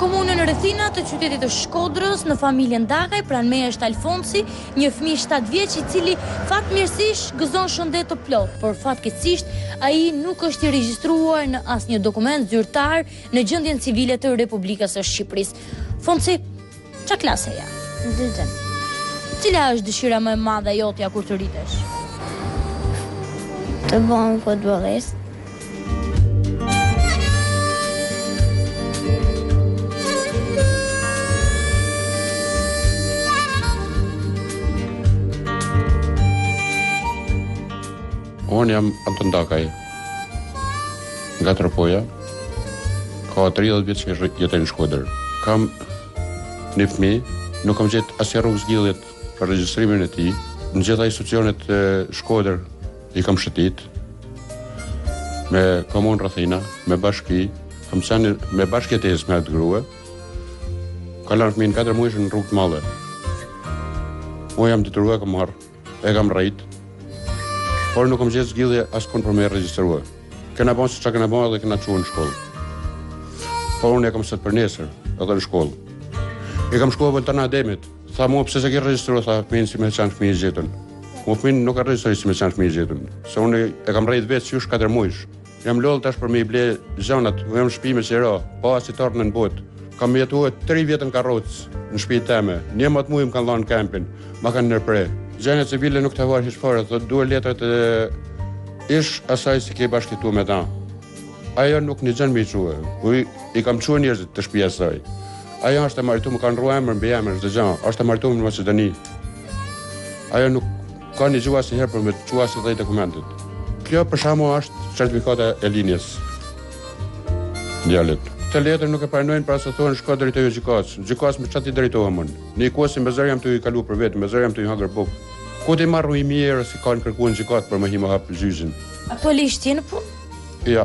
komunën Rethina të qytetit të Shkodrës, në familjen Dagaj, pranë meje është Alfonsi, një fëmijë 7 vjeç i cili fatmirësisht gëzon shëndet të plot, por fatkeqësisht ai nuk është i regjistruar në asnjë dokument zyrtar në gjendjen civile të Republikës së Shqipërisë. Fonsi, ç'a klase ja? Dytën. Cila është dëshira më e madhe jotja kur të rritesh? Të bëhem futbollist. Unë jam Anton Dakaj, nga Tropoja, ka 30 vjeç që jetoj në Shkodër. Kam një fëmijë, nuk kam gjetë asnjë rrugë zgjidhjet për regjistrimin e tij. Në gjitha institucionet e Shkodër i kam shëtit, me komunë Rethina, me bashki, kam qenë me bashkëjetesë me atë grua. Ka lënë fëmijën 4 muaj në rrugë të madhe. Unë jam detyruar kam marrë, e kam rrit. Por nuk kam gjetë zgjidhje askund për me regjistruar. Kena bën siç kena bën dhe kena çuar në shkollë. Por unë e kam sot për nesër, edhe në shkollë. E kam shkuar Voltana Ademit. Tha mua pse s'e ke regjistruar, tha fëmijën si me çan fëmijë gjetën. Mo fëmijën nuk ka regjistruar si me çan fëmijë gjetën. Se unë e kam rrit vetë si 4 muaj. Jam lodh tash për me i ble zonat, u jam në shtëpi me qira, pa as i tornë në botë. Kam jetuar 3 vjet në karrocë në shtëpinë time. 11 muaj më kanë dhënë kampin, ma kanë ndërprer. Gjendja civile nuk të varë hiç fare, thotë duhet letrat e ish asaj si ke bashkëtuar me ta. Ajo nuk një gjën me i quë. I kam quë njerëzit të shtëpia saj. Ajo është e marituar, më kanë rrua emër mbi emër çdo gjë. Është e marituar në Maqedoni. Ajo nuk ka një gjua asnjëherë për me të quasë të dokumentet. Kjo për shkakun është certifikata e linjes. Djalit. Këtë letër nuk e pranojnë pra se thonë shko drejtoju gjykatës. Gjykatës me çati drejtohem unë. Në kosi me zër jam të i kalu për vetë, me zër jam të i hangër bukë. Ku ti marru i mirë si kanë kërkuar në gjykatë për më hi më hap gjyqin. Aktualisht je në punë? Ja.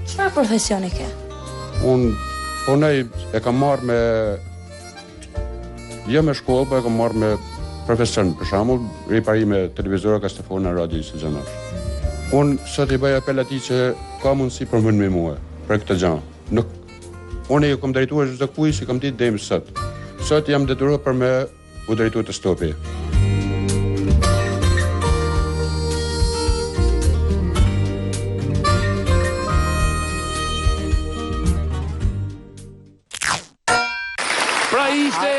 Çfarë profesioni ke? Unë punoj e kam marrë me jo me shkollë, po e kam marrë me profesion, për shembull, riparime televizora, kastofona, radio së gjanash. Unë sot i bëj apel atij që ka mundësi për më me mua për këtë gjë. Nuk unë e kam drejtuar çdo kujt që kam ditë deri më sot. Sot jam detyruar për me u drejtuar të stopi. Pra ishte